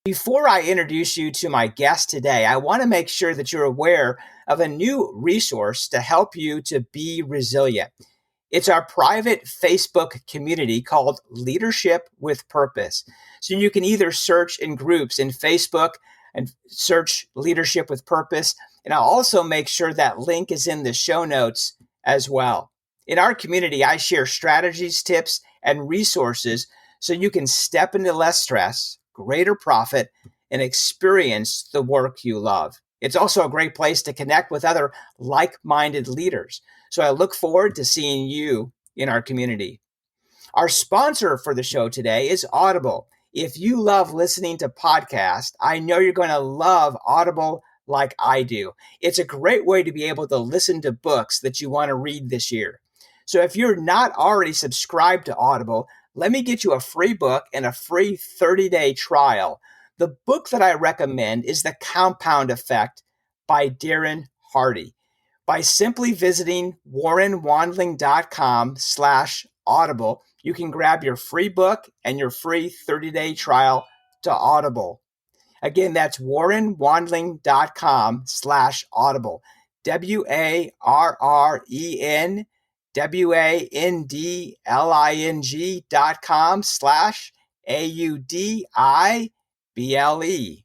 Before I introduce you to my guest today, I want to make sure that you're aware of a new resource to help you to be resilient. It's our private Facebook community called Leadership with Purpose. So you can either search in groups in Facebook and search Leadership with Purpose. And I'll also make sure that link is in the show notes as well. In our community, I share strategies, tips, and resources so you can step into less stress, greater profit, and experience the work you love. It's also a great place to connect with other like-minded leaders. So I look forward to seeing you in our community. Our sponsor for the show today is Audible. If you love listening to podcasts, I know you're going to love Audible like I do. It's a great way to be able to listen to books that you want to read this year. So if you're not already subscribed to Audible, let me get you a free book and a free 30-day trial. The book that I recommend is The Compound Effect by Darren Hardy. By simply visiting warrenwandling.com/audible, you can grab your free book and your free 30-day trial to Audible. Again, that's warrenwandling.com/audible. WARRENWANDLING.com/AUDIBLE.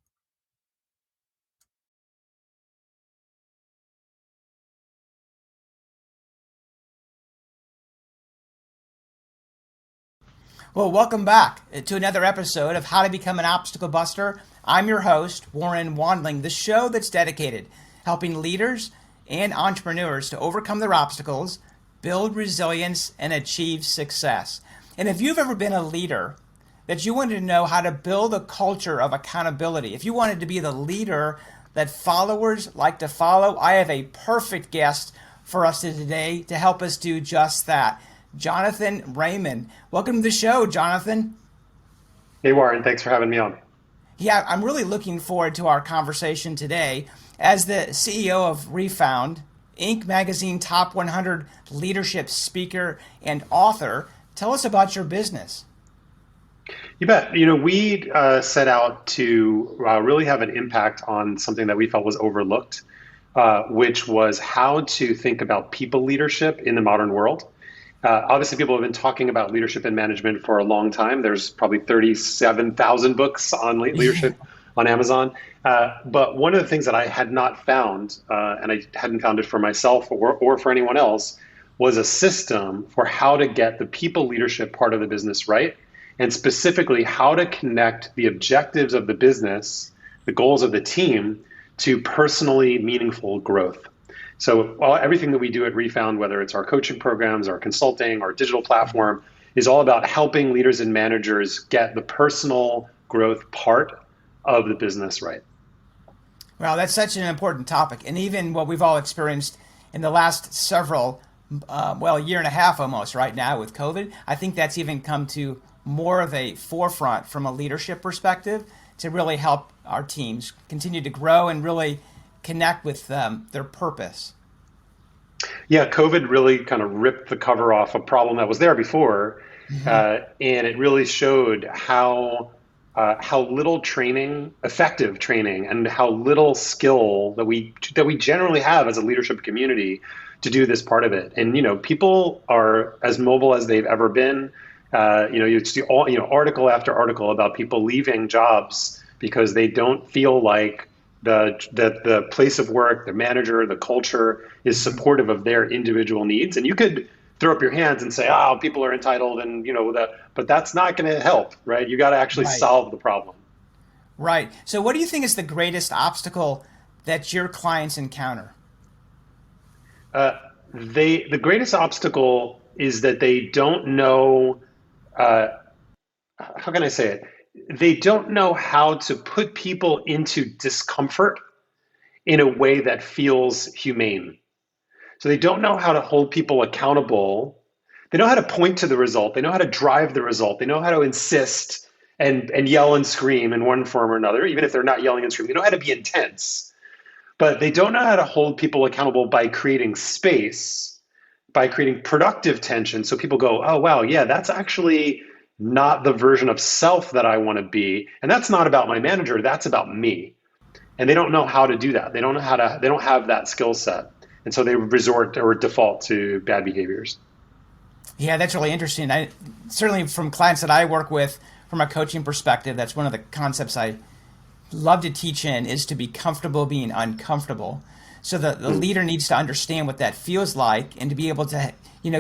Well, welcome back to another episode of How to Become an Obstacle Buster. I'm your host, Warren Wandling, the show that's dedicated helping leaders and entrepreneurs to overcome their obstacles, build resilience, and achieve success. And if you've ever been a leader that you wanted to know how to build a culture of accountability, if you wanted to be the leader that followers like to follow, I have a perfect guest for us today to help us do just that. Jonathan Raymond. Welcome to the show, Jonathan. Hey, Warren. Thanks for having me on. Yeah, I'm really looking forward to our conversation today. As the CEO of Refound, Inc. magazine top 100 leadership speaker and author, tell us about your business. You bet. We set out to really have an impact on something that we felt was overlooked, which was how to think about people leadership in the modern world. Obviously, people have been talking about leadership and management for a long time. There's probably 37,000 books on leadership on Amazon. But one of the things that I had not found, and I hadn't found it for myself or for anyone else, was a system for how to get the people leadership part of the business right, and specifically how to connect the objectives of the business, the goals of the team, to personally meaningful growth. So everything that we do at Refound, whether it's our coaching programs, our consulting, our digital platform, is all about helping leaders and managers get the personal growth part of the business right. Well, that's such an important topic. And even what we've all experienced in the last several, year and a half almost right now with COVID, I think that's even come to more of a forefront from a leadership perspective to really help our teams continue to grow and really connect with their purpose. Yeah, COVID really kind of ripped the cover off a problem that was there before, and it really showed how little training, effective training, and how little skill that we generally have as a leadership community to do this part of it. And people are as mobile as they've ever been. You see article after article about people leaving jobs because they don't feel like the place of work, the manager, the culture is supportive of their individual needs. And you could throw up your hands and say, "Oh, people are entitled," and but that's not going to help, right? You got to actually solve the problem. Right. So, what do you think is the greatest obstacle that your clients encounter? The greatest obstacle is that they don't know. How can I say it? They don't know how to put people into discomfort in a way that feels humane. So they don't know how to hold people accountable. They know how to point to the result. They know how to drive the result. They know how to insist and yell and scream in one form or another, even if they're not yelling and screaming. They know how to be intense. But they don't know how to hold people accountable by creating space, by creating productive tension. So people go, "Oh, wow, yeah, that's actually not the version of self that I want to be. And that's not about my manager, that's about me. And they don't know how to do that. They don't know how to, they don't have that skill set. And so they resort or default to bad behaviors. Yeah, that's really interesting. I certainly from clients that I work with from a coaching perspective, that's one of the concepts I love to teach in is to be comfortable being uncomfortable. So the leader needs to understand what that feels like and to be able to,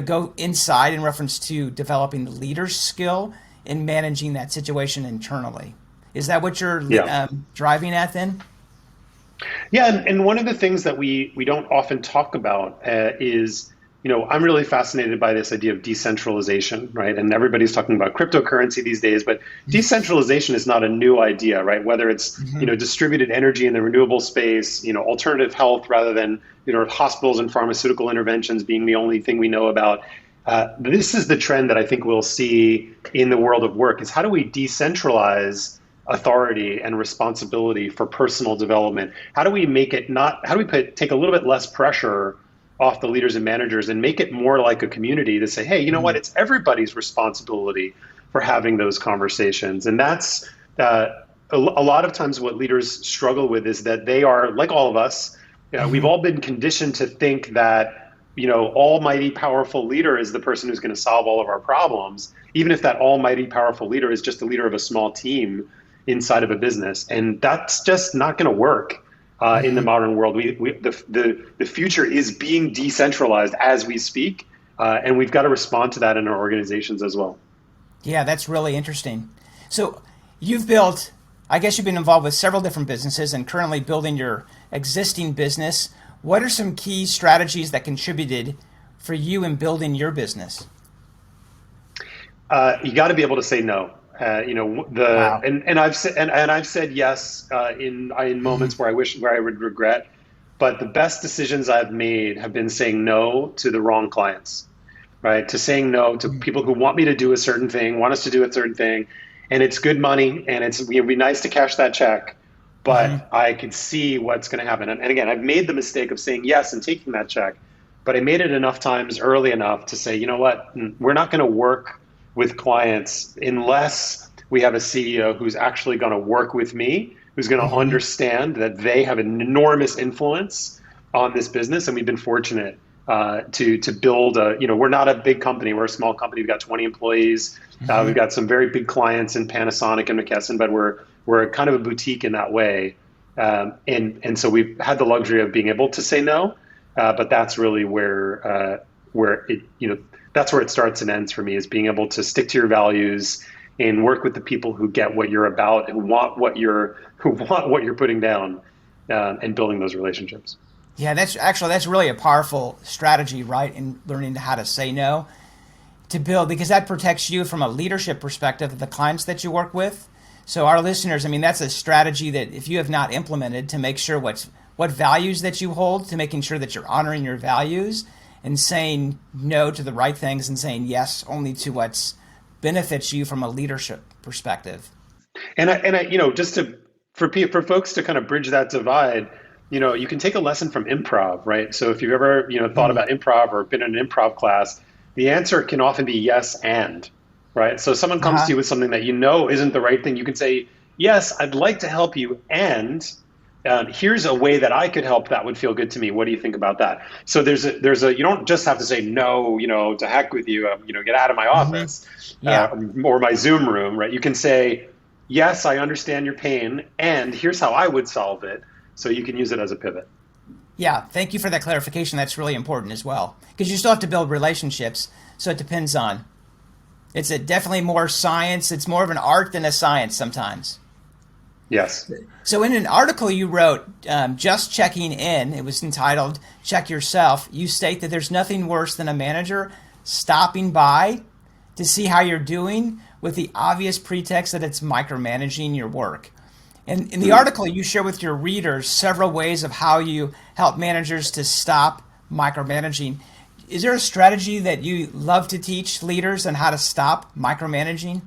go inside in reference to developing the leader's skill in managing that situation internally. Is that what you're Yeah. driving at then? Yeah, and one of the things that we don't often talk about is, I'm really fascinated by this idea of decentralization, right? And everybody's talking about cryptocurrency these days, but decentralization is not a new idea, right? Whether it's, distributed energy in the renewable space, alternative health rather than, hospitals and pharmaceutical interventions being the only thing we know about. This is the trend that I think we'll see in the world of work is how do we decentralize authority and responsibility for personal development? How do we make it not, how do we take a little bit less pressure off the leaders and managers and make it more like a community to say, hey, you know what, it's everybody's responsibility for having those conversations. And that's a lot of times what leaders struggle with is that they are, like all of us, we've all been conditioned to think that, almighty powerful leader is the person who's going to solve all of our problems, even if that almighty powerful leader is just the leader of a small team inside of a business. And that's just not going to work in the modern world. The future is being decentralized as we speak, and we've got to respond to that in our organizations as well. Yeah, that's really interesting. So you've built, I guess you've been involved with several different businesses and currently building your existing business. What are some key strategies that contributed for you in building your business? You got to be able to say no. Wow. And I've said yes in moments where I would regret, but the best decisions I've made have been saying no to the wrong clients, right? To saying no to people who want me to do a certain thing, want us to do a certain thing, and it's good money, and it'd be nice to cash that check, but I could see what's going to happen. And again, I've made the mistake of saying yes and taking that check, but I made it enough times early enough to say, you know what, we're not going to work with clients unless we have a CEO who's actually going to work with me, who's going to understand that they have an enormous influence on this business. And we've been fortunate to build we're not a big company. We're a small company. We've got 20 employees. We've got some very big clients in Panasonic and McKesson, but we're kind of a boutique in that way. And so we've had the luxury of being able to say no, but that's really where that's where it starts and ends for me, is being able to stick to your values and work with the people who get what you're about, who want what you're putting down, and building those relationships. Yeah, that's really a powerful strategy, right? In learning how to say no to build, because that protects you from a leadership perspective of the clients that you work with. So our listeners, I mean, that's a strategy that if you have not implemented to make sure what values that you hold, to making sure that you're honoring your values and saying no to the right things and saying yes only to what benefits you from a leadership perspective. And I just for folks to kind of bridge that divide, you can take a lesson from improv, right? So if you've ever, thought about improv or been in an improv class, the answer can often be yes and, right? So someone comes to you with something that isn't the right thing. You can say, yes, I'd like to help you, and here's a way that I could help that would feel good to me. What do you think about that? So there's a you don't just have to say no, to heck with you, get out of my office, or my Zoom room, right? You can say, yes, I understand your pain, and here's how I would solve it. So you can use it as a pivot. Yeah, thank you for that clarification. That's really important as well, because you still have to build relationships. So it depends on. It's definitely more science. It's more of an art than a science sometimes. Yes. So in an article you wrote, Just Checking In, it was entitled Check Yourself, you state that there's nothing worse than a manager stopping by to see how you're doing with the obvious pretext that it's micromanaging your work. And in the article, you share with your readers several ways of how you help managers to stop micromanaging. Is there a strategy that you love to teach leaders on how to stop micromanaging?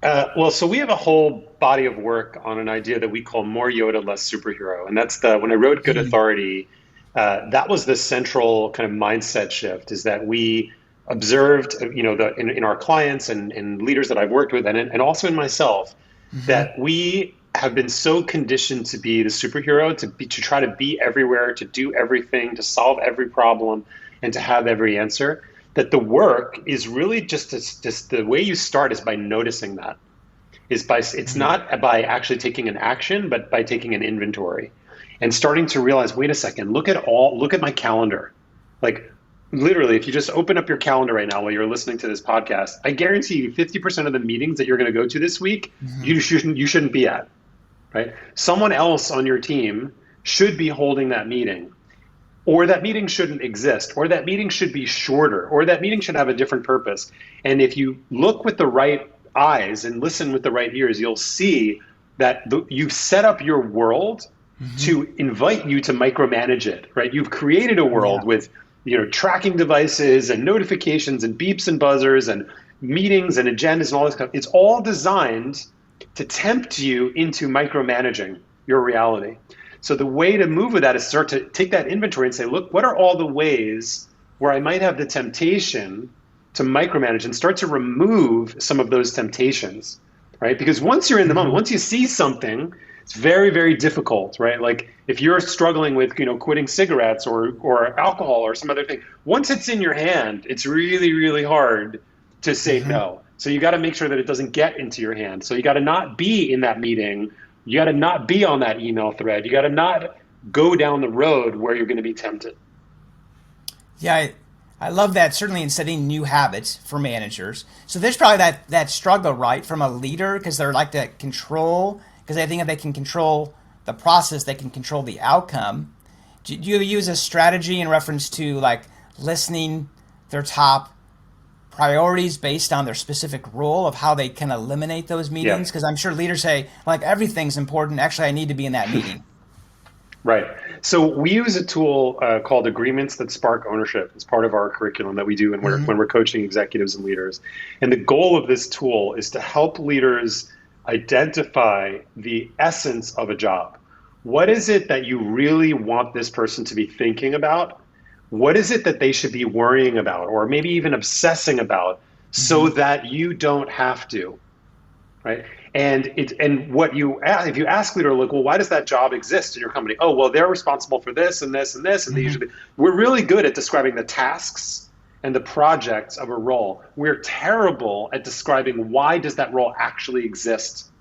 So we have a whole body of work on an idea that we call more Yoda, less superhero. And that's when I wrote Good Authority, that was the central kind of mindset shift, is that we observed, in our clients and leaders that I've worked with, and also in myself, Mm-hmm. that we have been so conditioned to be the superhero, to try to be everywhere, to do everything, to solve every problem, and to have every answer. That the work is really just the way you start is by noticing that. It's Mm-hmm. not by actually taking an action, but by taking an inventory and starting to realize, wait a second, look at my calendar. Like literally, if you just open up your calendar right now while you're listening to this podcast, I guarantee you 50% of the meetings that you're going to go to this week, Mm-hmm. you shouldn't be at, right? Someone else on your team should be holding that meeting, or that meeting shouldn't exist, or that meeting should be shorter, or that meeting should have a different purpose. And if you look with the right eyes and listen with the right ears, you'll see that you've set up your world Mm-hmm. to invite you to micromanage it, right? You've created a world Yeah. with tracking devices and notifications and beeps and buzzers and meetings and agendas and all this stuff. It's all designed to tempt you into micromanaging your reality. So the way to move with that is start to take that inventory and say, look, what are all the ways where I might have the temptation to micromanage, and start to remove some of those temptations, right? Because once you're in the moment, Mm-hmm. once you see something, it's very, very difficult, right? Like if you're struggling with, quitting cigarettes or alcohol or some other thing, once it's in your hand, it's really, really hard to say Mm-hmm. no. So you got to make sure that it doesn't get into your hand. So you got to not be in that meeting. You got to not be on that email thread. You got to not go down the road where you're going to be tempted. Yeah, I love that, certainly in setting new habits for managers. So there's probably that struggle, right, from a leader, because they're like that control, because they think if they can control the process, they can control the outcome. Do you use a strategy in reference to like listening their top priorities based on their specific role of how they can eliminate those Yeah. meetings? Because I'm sure leaders say, like, everything's important. Actually, I need to be in that meeting. Right. So we use a tool called Agreements That Spark Ownership. It's part of our curriculum that we do when we're coaching executives and leaders. And the goal of this tool is to help leaders identify the essence of a job. What is it that you really want this person to be thinking about? What is it that they should be worrying about, or maybe even obsessing about, so Mm-hmm. that you don't have to? Right? And what you if you ask leader, like, well, why does that job exist in your company? Oh, well, they're responsible for this and this and this, and they Mm-hmm. usually we're really good at describing the tasks and the projects of a role. We're terrible at describing why does that role actually exist.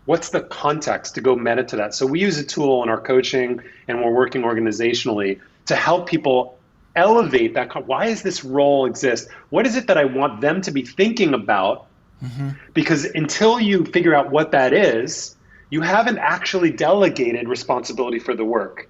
What's the context to go meta to that? So we use a tool in our coaching and we're working organizationally to help people elevate that. Why does this role exist? What is it that I want them to be thinking about? Mm-hmm. Because until you figure out what that is, you haven't actually delegated responsibility for the work.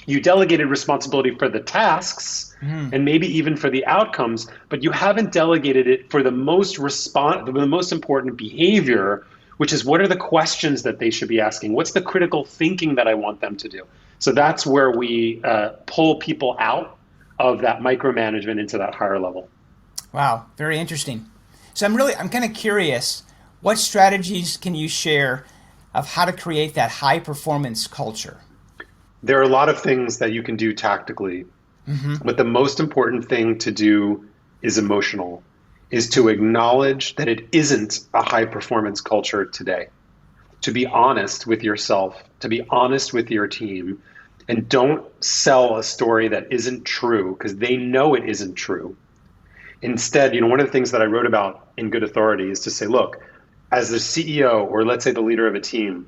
You delegated responsibility for the tasks Mm-hmm. and maybe even for the outcomes, but you haven't delegated it for the most important behavior, which is what are the questions that they should be asking? What's the critical thinking that I want them to do? So that's where we pull people out of that micromanagement into that higher level. Wow, very interesting. So I'm kind of curious, what strategies can you share of how to create that high performance culture? There are a lot of things that you can do tactically, Mm-hmm. but the most important thing to do is emotional, is to acknowledge that it isn't a high performance culture today. To be honest with yourself, to be honest with your team, and don't sell a story that isn't true because they know it isn't true. Instead, one of the things that I wrote about in Good Authority is to say, look, as the CEO, or let's say the leader of a team,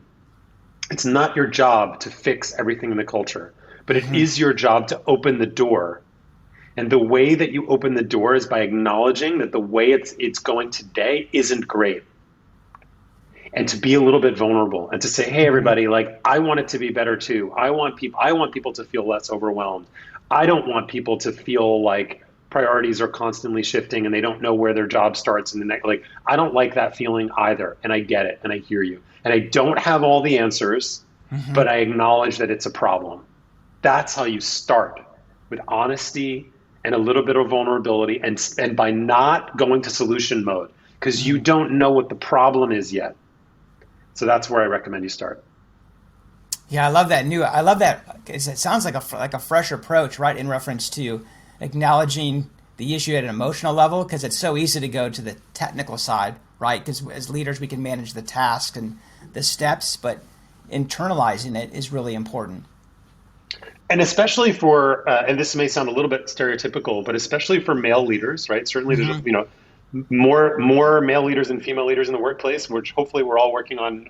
it's not your job to fix everything in the culture, but it Mm-hmm. is your job to open the door. And the way that you open the door is by acknowledging that the way it's going today isn't great. And to be a little bit vulnerable and to say, hey, Mm-hmm. everybody, like, I want it to be better too. I want people to feel less overwhelmed. I don't want people to feel like priorities are constantly shifting and they don't know where their job starts and the next. Like, I don't like that feeling either, and I get it and I hear you, and I don't have all the answers, Mm-hmm. but I acknowledge that it's a problem. That's how you start, with honesty and a little bit of vulnerability, and by not going to solution mode, because you Mm-hmm. don't know what the problem is yet. So that's where I recommend you start. Yeah, I love that. 'Cause it sounds like a fresh approach, right? In reference to acknowledging the issue at an emotional level, because it's so easy to go to the technical side, right? Because as leaders, we can manage the tasks and the steps, but internalizing it is really important. And especially for, and this may sound a little bit stereotypical, but especially for male leaders, right? Certainly, there's Mm-hmm. more male leaders than female leaders in the workplace, which hopefully we're all working on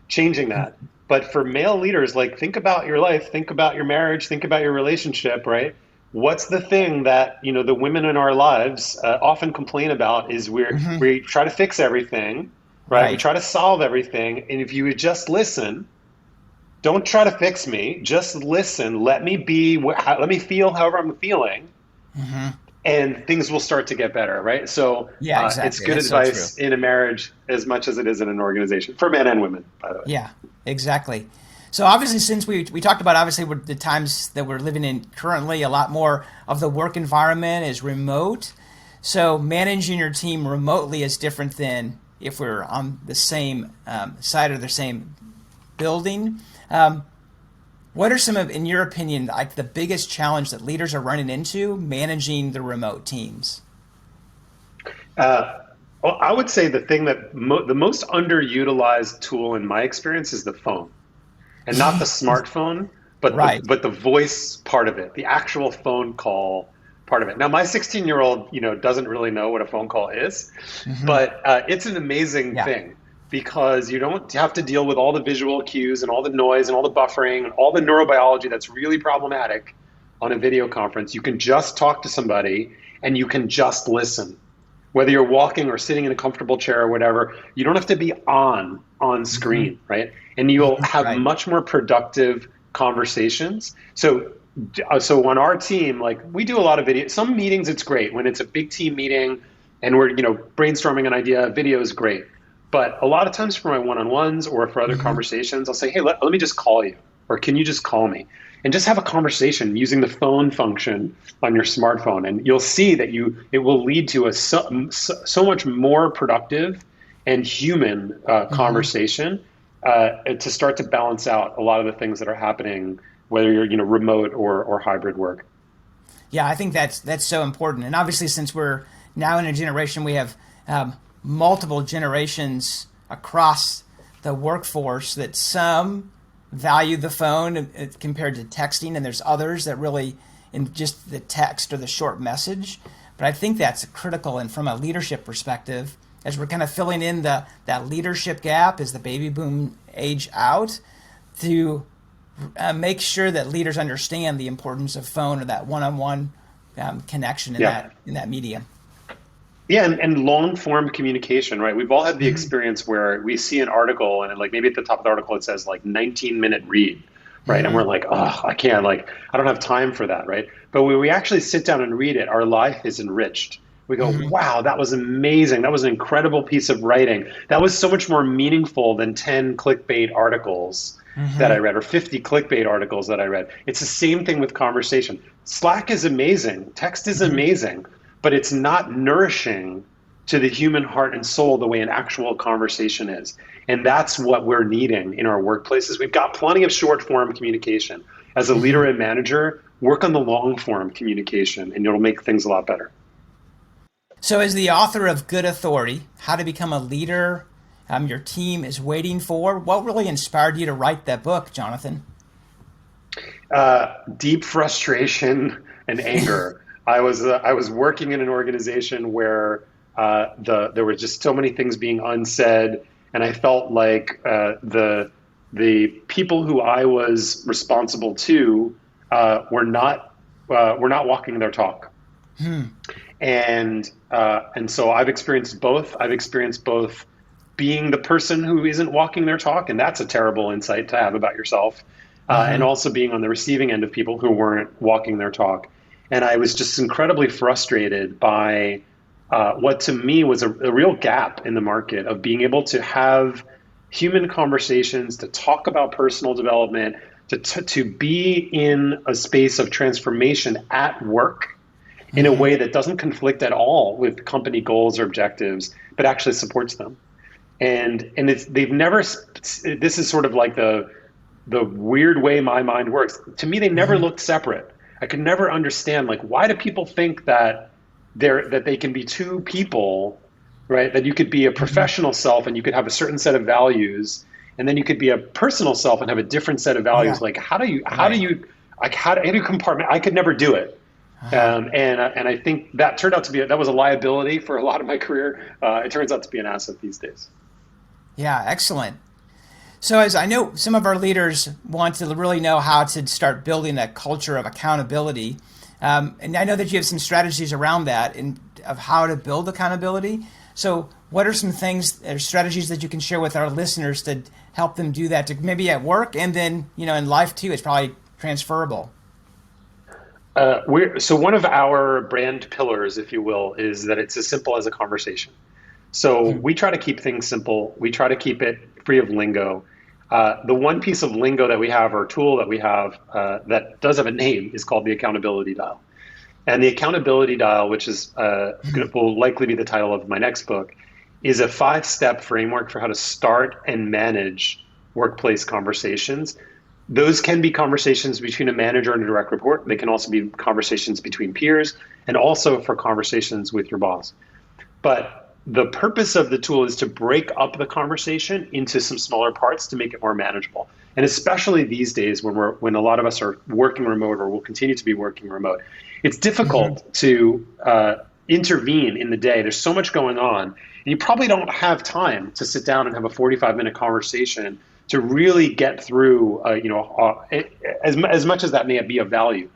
changing that. But for male leaders, like think about your life, think about your marriage, think about your relationship, right? What's the thing that the women in our lives often complain about is Mm-hmm. we try to fix everything, right? We Right. try to solve everything, and if you would just listen, don't try to fix me. Just listen. Let me be. Let me feel however I'm feeling, Mm-hmm. and things will start to get better, right? So Yeah, it's exactly. good That's so true. advice in a marriage as much as it is in an organization for men and women, by the way. Yeah, exactly. So obviously, since we talked about obviously the times that we're living in currently, a lot more of the work environment is remote. So managing your team remotely is different than if we're on the same side of the same building. Um, what are some of, in your opinion, like the biggest challenge that leaders are running into managing the remote teams? Uh, well, I would say the thing that the most underutilized tool in my experience is the phone, and not the smartphone, but the Right. voice part of it, the actual phone call part of it. Now, my 16-year-old, doesn't really know what a phone call is, Hmm. but it's an amazing Yeah. thing because you don't have to deal with all the visual cues and all the noise and all the buffering and all the neurobiology that's really problematic on a video conference. You can just talk to somebody and you can just listen. Whether you're walking or sitting in a comfortable chair or whatever, you don't have to be on Hmm. screen, right? And you'll have Right. much more productive conversations. So on our team, like we do a lot of video. Some meetings, it's great when it's a big team meeting and we're brainstorming an idea. Video is great, but a lot of times for my one-on-ones or for other Hmm. conversations, I'll say, hey, let me just call you, or can you just call me? And just have a conversation using the phone function on your smartphone, and you'll see that it will lead to a so much more productive and human Hmm. conversation to start to balance out a lot of the things that are happening, whether you're remote or hybrid work. Yeah, I think that's so important. And obviously, since we're now in a generation, we have multiple generations across the workforce that some value the phone compared to texting, and there's others that really in just the text or the short message. But I think that's critical. And from a leadership perspective, as we're kind of filling in that leadership gap as the baby boom age out, to make sure that leaders understand the importance of phone or that one-on-one connection in Yeah. that medium. Yeah, and long form communication, right? We've all had the Mm-hmm. experience where we see an article and like maybe at the top of the article it says like 19-minute read, right? And we're Mm-hmm. like, oh, I can't, like, I don't have time for that, right? But when we actually sit down and read it, our life is enriched. We go, Mm-hmm. wow, that was amazing. That was an incredible piece of writing. That was so much more meaningful than 10 clickbait articles that I Mm-hmm. read or 50 clickbait articles that I read. It's the same thing with conversation. Slack is amazing, text is Mm-hmm. amazing, but it's not nourishing to the human heart and soul the way an actual conversation is. And that's what we're needing in our workplaces. We've got plenty of short form communication. As a leader Mm-hmm. and manager, work on the long form communication and it'll make things a lot better. So, as the author of Good Authority, How to Become a Leader, your team is waiting for, what really inspired you to write that book, Jonathan? Deep frustration and anger. I was working in an organization where there were just so many things being unsaid, and I felt like the people who I was responsible to were not walking their talk. Hmm. And so I've experienced both. I've experienced both being the person who isn't walking their talk, and that's a terrible insight to have about yourself, and Mm-hmm. also being on the receiving end of people who weren't walking their talk. And I was just incredibly frustrated by what to me was a real gap in the market of being able to have human conversations, to talk about personal development, to be in a space of transformation at work in a Mm-hmm. way that doesn't conflict at all with company goals or objectives, but actually supports them. And they've never. This is sort of like the weird way my mind works. To me, they never Mm-hmm. looked separate. I could never understand, like, why do people think that that they can be two people, right? That you could be a professional self and you could have a certain set of values, and then you could be a personal self and have a different set of values. Yeah. Like how do Right. you like how do you compartment? I could never do it. Uh-huh. And I think that turned out to be that was a liability for a lot of my career. It turns out to be an asset these days. Yeah, excellent. So, as I know, some of our leaders want to really know how to start building a culture of accountability. And I know that you have some strategies around that and of how to build accountability. So, what are some things or strategies that you can share with our listeners to help them do that, to maybe at work and then, in life too? It's probably transferable. So one of our brand pillars, if you will, is that it's as simple as a conversation. So Hmm. we try to keep things simple. We try to keep it free of lingo. The one piece of lingo that we have, or tool that we have, that does have a name, is called the accountability dial. And the accountability dial, which is will likely be the title of my next book, is a 5-step framework for how to start and manage workplace conversations. Those can be conversations between a manager and a direct report. They can also be conversations between peers, and also for conversations with your boss. But the purpose of the tool is to break up the conversation into some smaller parts to make it more manageable. And especially these days when a lot of us are working remote or will continue to be working remote, it's Hmm. difficult to intervene in the day. There's so much going on, and you probably don't have time to sit down and have a 45-minute conversation to really get through, as much as that may be of value.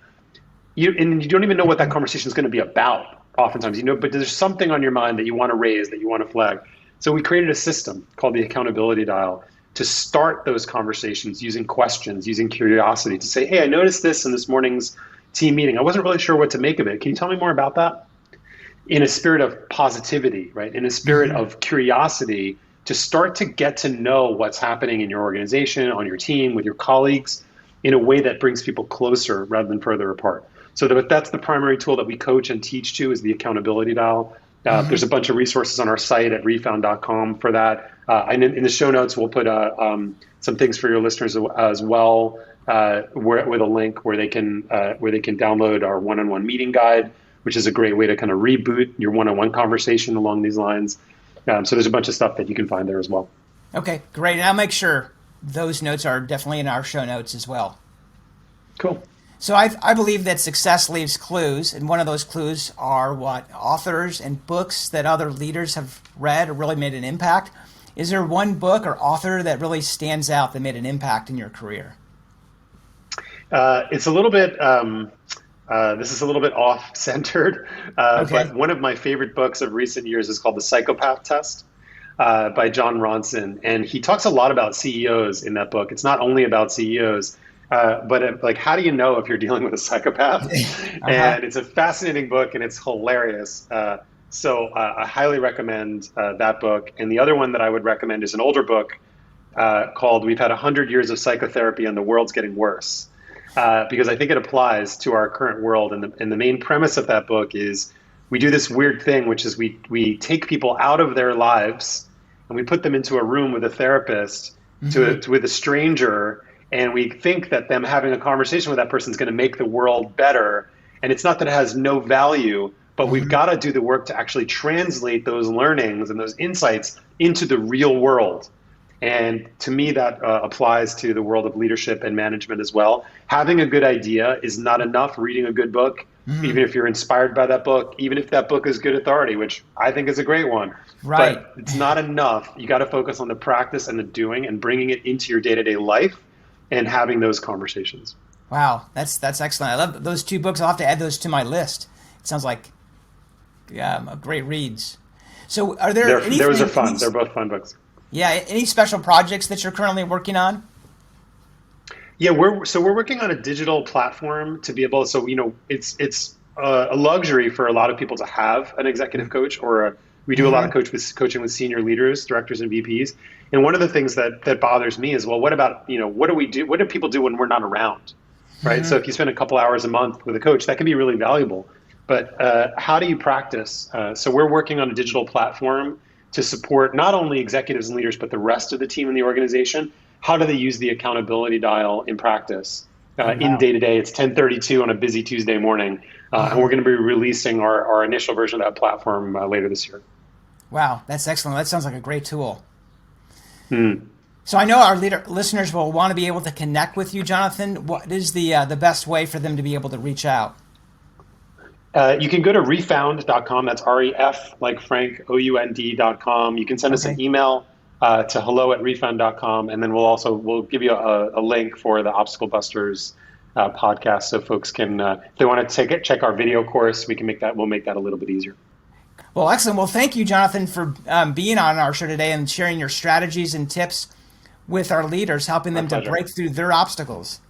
And you don't even know what that conversation is going to be about. Oftentimes, but there's something on your mind that you want to raise, that you want to flag. So we created a system called the accountability dial to start those conversations using questions, using curiosity, to say, hey, I noticed this in this morning's team meeting. I wasn't really sure what to make of it. Can you tell me more about that? In a spirit of positivity, right? In a spirit Hmm. of curiosity, to start to get to know what's happening in your organization, on your team, with your colleagues, in a way that brings people closer rather than further apart. So that's the primary tool that we coach and teach to, is the accountability dial. There's a Hmm. bunch of resources on our site at refound.com for that. And in the show notes, we'll put some things for your listeners as well, with a link where they can download our one-on-one meeting guide, which is a great way to kind of reboot your one-on-one conversation along these lines. So there's a bunch of stuff that you can find there as well. Okay, great. And I'll make sure those notes are definitely in our show notes as well. Cool. So I believe that success leaves clues, and one of those clues are what authors and books that other leaders have read or really made an impact. Is there one book or author that really stands out that made an impact in your career? It's a little bit. This is a little bit off-centered, but Okay. one of my favorite books of recent years is called The Psychopath Test, by John Ronson, and he talks a lot about CEOs in that book. It's not only about CEOs, but like, how do you know if you're dealing with a psychopath? Uh-huh. And it's a fascinating book, and it's hilarious. So I highly recommend that book. And the other one that I would recommend is an older book called "We've Had 100 Years of Psychotherapy and the World's Getting Worse," because I think it applies to our current world. And the main premise of that book is we do this weird thing, which is we take people out of their lives and we put them into a room with a therapist, Hmm. with a stranger, and we think that them having a conversation with that person is going to make the world better. And it's not that it has no value, but we've Hmm. got to do the work to actually translate those learnings and those insights into the real world. And to me, that applies to the world of leadership and management as well. Having a good idea is not enough. Reading a good book, Hmm. even if you're inspired by that book, even if that book is good authority, which I think is a great one, Right. but it's not enough. You got to focus on the practice and the doing and bringing it into your day-to-day life and having those conversations. Wow, that's excellent. I love those two books. I'll have to add those to my list. It sounds like, yeah, great reads. So, are there Those are anything, fun. They're both fun books. yeah, any special projects that you're currently working on? Yeah, we're working on a digital platform to be able. So it's a luxury for a lot of people to have an executive coach, we do a lot of Hmm. coaching with senior leaders, directors, and VPs. And one of the things that bothers me is, well, what about, what do we do? What do people do when we're not around, right? So Hmm. if you spend a couple hours a month with a coach, that can be really valuable. But how do you practice? So we're working on a digital platform to support not only executives and leaders, but the rest of the team in the organization. How do they use the accountability dial in practice? Oh, in wow. day to day. It's 10:32 on a busy Tuesday morning, and we're going to be releasing our initial version of that platform later this year. Wow, that's excellent. That sounds like a great tool. Hmm. So I know our listeners will want to be able to connect with you, Jonathan. What is the best way for them to be able to reach out? You can go to refound.com. That's REF, like Frank, OUND.com. You can send us an Okay. email to hello@refound.com. And then we'll give you a link for the Obstacle Busters podcast, so folks can, if they want to check our video course, we'll make that a little bit easier. Well, excellent. Well, thank you, Jonathan, for being on our show today and sharing your strategies and tips with our leaders, helping My them to pleasure. break through their obstacles.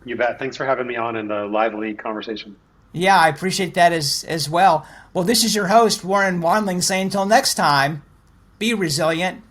You bet. Thanks for having me on in the lively conversation. Yeah, I appreciate that as well. Well, this is your host, Warren Wandling, saying until next time, be resilient